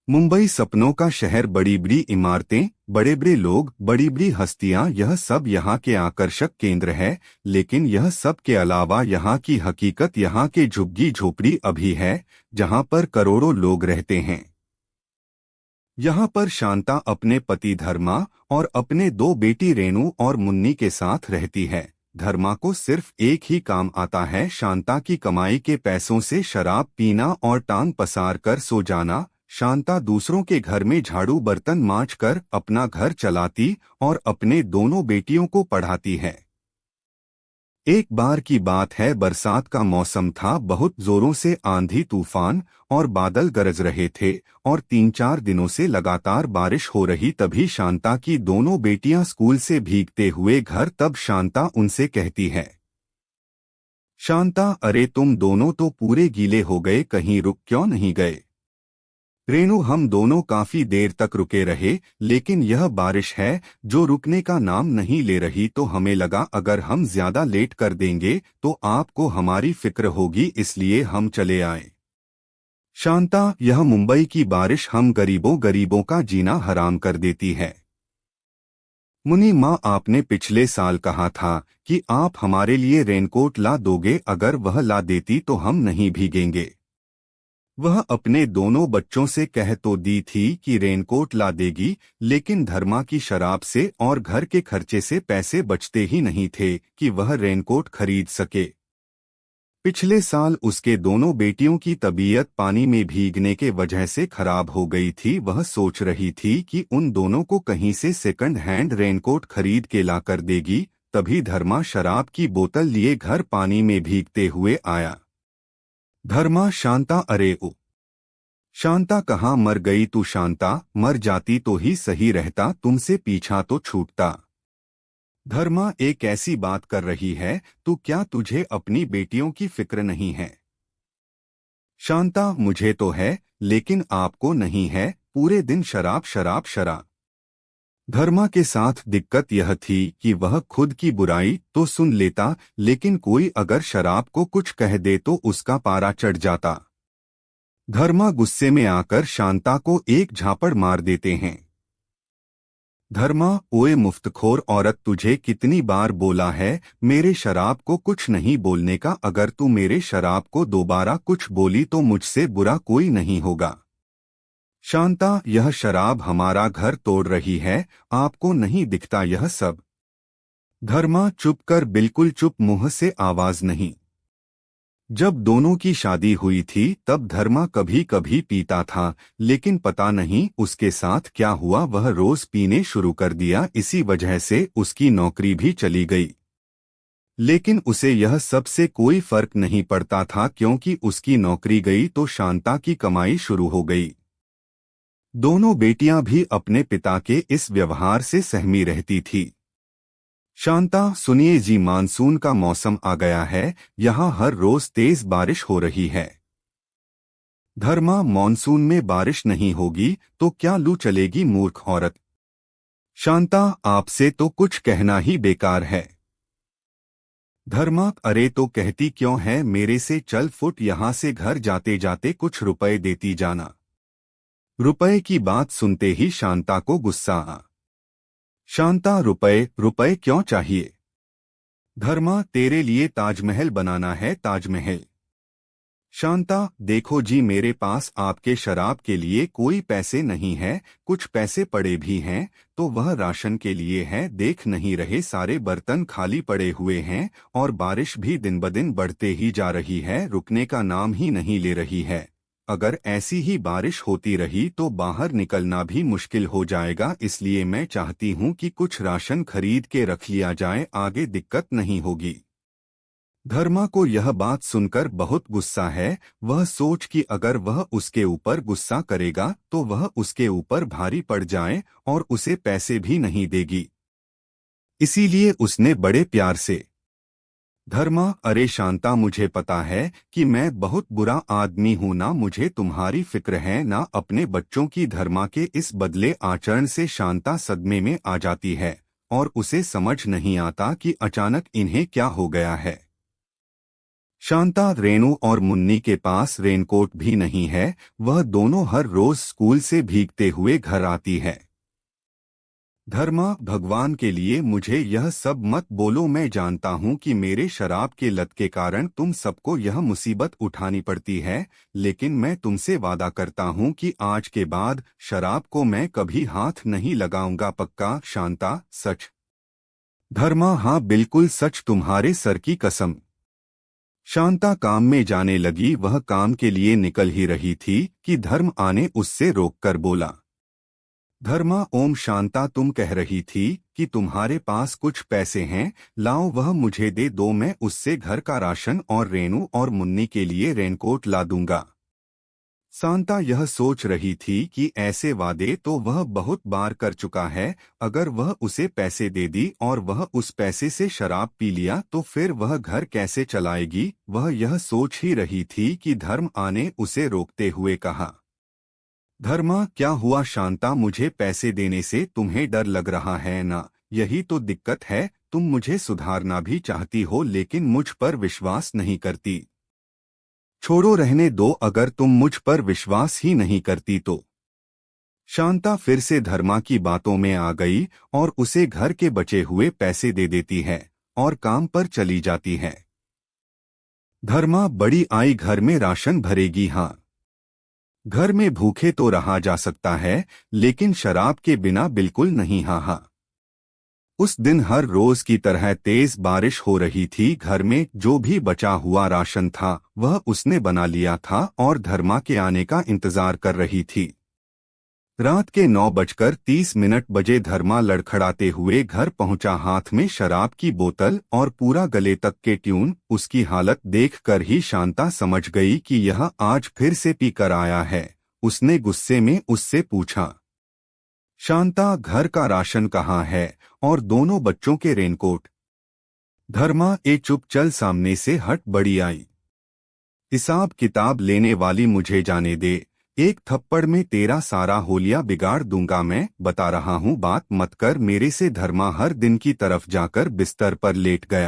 मुंबई सपनों का शहर, बड़ी बड़ी इमारतें, बड़े बड़े लोग, बड़ी बड़ी हस्तियां, यह सब यहाँ के आकर्षक केंद्र है। लेकिन यह सब के अलावा यहाँ की हकीकत, यहाँ के झुग्गी झोपड़ी अभी है, जहाँ पर करोड़ों लोग रहते हैं। यहाँ पर शांता अपने पति धर्मा और अपने दो बेटी रेणु और मुन्नी के साथ रहती है। धर्मा को सिर्फ एक ही काम आता है, शांता की कमाई के पैसों से शराब पीना और टांग पसार कर सो जाना। शांता दूसरों के घर में झाड़ू बर्तन मांज कर अपना घर चलाती और अपने दोनों बेटियों को पढ़ाती है। एक बार की बात है, बरसात का मौसम था, बहुत जोरों से आंधी तूफान और बादल गरज रहे थे और 3-4 दिनों से लगातार बारिश हो रही। तभी शांता की दोनों बेटियां स्कूल से भीगते हुए घर, तब शांता उनसे कहती है, शांता, अरे तुम दोनों तो पूरे गीले हो गए, कहीं रुक क्यों नहीं गए? रेणु, हम दोनों काफी देर तक रुके रहे, लेकिन यह बारिश है जो रुकने का नाम नहीं ले रही, तो हमें लगा अगर हम ज्यादा लेट कर देंगे तो आपको हमारी फिक्र होगी, इसलिए हम चले आए। शांता, यह मुंबई की बारिश हम गरीबों का जीना हराम कर देती है। मुनी माँ, आपने पिछले साल कहा था कि आप हमारे लिए रेनकोट ला दोगे, अगर वह ला देती तो हम नहीं भीगेंगे। वह अपने दोनों बच्चों से कह तो दी थी कि रेनकोट ला देगी, लेकिन धर्मा की शराब से और घर के खर्चे से पैसे बचते ही नहीं थे कि वह रेनकोट खरीद सके। पिछले साल उसके दोनों बेटियों की तबीयत पानी में भीगने के वजह से खराब हो गई थी। वह सोच रही थी कि उन दोनों को कहीं से सेकंड हैंड रेनकोट खरीद के ला कर देगी। तभी धर्मा शराब की बोतल लिए घर पानी में भीगते हुए आया। धर्मा, शांता, अरे ओ शांता, कहाँ मर गई तू? शांता, मर जाती तो ही सही रहता, तुमसे पीछा तो छूटता। धर्मा, एक ऐसी बात कर रही है तू, क्या तुझे अपनी बेटियों की फिक्र नहीं है? शांता, मुझे तो है, लेकिन आपको नहीं है, पूरे दिन शराब शराब शराब। धर्मा के साथ दिक्कत यह थी कि वह खुद की बुराई तो सुन लेता, लेकिन कोई अगर शराब को कुछ कह दे तो उसका पारा चढ़ जाता। धर्मा गुस्से में आकर शांता को एक झापड़ मार देते हैं। धर्मा, ओए मुफ्तखोर औरत, तुझे कितनी बार बोला है मेरे शराब को कुछ नहीं बोलने का? अगर तू मेरे शराब को दोबारा कुछ बोली तो मुझसे बुरा कोई नहीं होगा। शांता, यह शराब हमारा घर तोड़ रही है, आपको नहीं दिखता यह सब? धर्मा, चुप कर, बिल्कुल चुप, मुंह से आवाज नहीं। जब दोनों की शादी हुई थी तब धर्मा कभी कभी पीता था, लेकिन पता नहीं उसके साथ क्या हुआ, वह रोज पीने शुरू कर दिया। इसी वजह से उसकी नौकरी भी चली गई। लेकिन उसे यह सबसे कोई फर्क नहीं पड़ता था, क्योंकि उसकी नौकरी गई तो शांता की कमाई शुरू हो गई। दोनों बेटियां भी अपने पिता के इस व्यवहार से सहमी रहती थी। शांता, सुनिए जी, मानसून का मौसम आ गया है, यहाँ हर रोज तेज बारिश हो रही है। धर्मा, मानसून में बारिश नहीं होगी तो क्या लू चलेगी, मूर्ख औरत? शांता, आपसे तो कुछ कहना ही बेकार है। धर्मा, अरे तो कहती क्यों है, मेरे से चल फुट यहाँ से, घर जाते जाते कुछ रुपए देती जाना। रुपए की बात सुनते ही शांता को गुस्सा आ। शांता, रुपए रुपए क्यों चाहिए? धर्मा, तेरे लिए ताजमहल बनाना है, ताजमहल। शांता, देखो जी, मेरे पास आपके शराब के लिए कोई पैसे नहीं है, कुछ पैसे पड़े भी हैं तो वह राशन के लिए है। देख नहीं रहे, सारे बर्तन खाली पड़े हुए हैं और बारिश भी दिन ब दिन बढ़ते ही जा रही है, रुकने का नाम ही नहीं ले रही है। अगर ऐसी ही बारिश होती रही तो बाहर निकलना भी मुश्किल हो जाएगा, इसलिए मैं चाहती हूँ कि कुछ राशन खरीद के रख लिया जाए, आगे दिक्कत नहीं होगी। धर्मा को यह बात सुनकर बहुत गुस्सा है। वह सोच कि अगर वह उसके ऊपर गुस्सा करेगा तो वह उसके ऊपर भारी पड़ जाए और उसे पैसे भी नहीं देगी। इसीलिए उसने बड़े प्यार से, धर्मा, अरे शांता, मुझे पता है कि मैं बहुत बुरा आदमी हूं ना, मुझे तुम्हारी फिक्र है ना अपने बच्चों की। धर्मा के इस बदले आचरण से शांता सदमे में आ जाती है और उसे समझ नहीं आता कि अचानक इन्हें क्या हो गया है। शांता, रेनू और मुन्नी के पास रेनकोट भी नहीं है। वह दोनों हर रोज स्कूल से भीगते हुए घर आती है। धर्मा, भगवान के लिए मुझे यह सब मत बोलो। मैं जानता हूँ कि मेरे शराब के लत के कारण तुम सबको यह मुसीबत उठानी पड़ती है, लेकिन मैं तुमसे वादा करता हूँ कि आज के बाद शराब को मैं कभी हाथ नहीं लगाऊंगा। पक्का? शांता, सच? धर्मा, हाँ बिल्कुल सच, तुम्हारे सर की कसम। शांता काम में जाने लगी। वह काम के लिए निकल ही रही थी कि धर्म आने उससे रोककर बोला, धर्मा, ओम। शांता, तुम कह रही थी कि तुम्हारे पास कुछ पैसे हैं, लाओ वह मुझे दे दो, मैं उससे घर का राशन और रेनू और मुन्नी के लिए रेनकोट ला दूंगा। शांता यह सोच रही थी कि ऐसे वादे तो वह बहुत बार कर चुका है। अगर वह उसे पैसे दे दी और वह उस पैसे से शराब पी लिया तो फिर वह घर कैसे चलाएगी। वह यह सोच ही रही थी कि धर्म आने उसे रोकते हुए कहा, धर्मा, क्या हुआ? शांता, मुझे पैसे देने से तुम्हें डर लग रहा है ना? यही तो दिक्कत है, तुम मुझे सुधारना भी चाहती हो लेकिन मुझ पर विश्वास नहीं करती। छोड़ो, रहने दो। अगर तुम मुझ पर विश्वास ही नहीं करती तो। शांता फिर से धर्मा की बातों में आ गई और उसे घर के बचे हुए पैसे दे देती है और काम पर चली जाती है। धर्मा, बड़ी आई घर में राशन भरेगी? हाँ, घर में भूखे तो रहा जा सकता है लेकिन शराब के बिना बिल्कुल नहीं। हाँ हाँ। उस दिन हर रोज की तरह तेज बारिश हो रही थी। घर में जो भी बचा हुआ राशन था वह उसने बना लिया था और धर्मा के आने का इंतजार कर रही थी। रात के 9:30 बजे धर्मा लड़खड़ाते हुए घर पहुंचा, हाथ में शराब की बोतल और पूरा गले तक के ट्यून। उसकी हालत देखकर ही शांता समझ गई कि यह आज फिर से पी कर आया है। उसने गुस्से में उससे पूछा, शांता, घर का राशन कहाँ है और दोनों बच्चों के रेनकोट? धर्मा, ए चुप, चल सामने से हट, बड़ी आई। हिसाब किताब लेने वाली, मुझे जाने दे। एक थप्पड़ में तेरा सारा होलिया बिगाड़ दूंगा। मैं बता रहा हूँ, बात मत कर मेरे से। धर्मा हर दिन की तरफ जाकर बिस्तर पर लेट गया।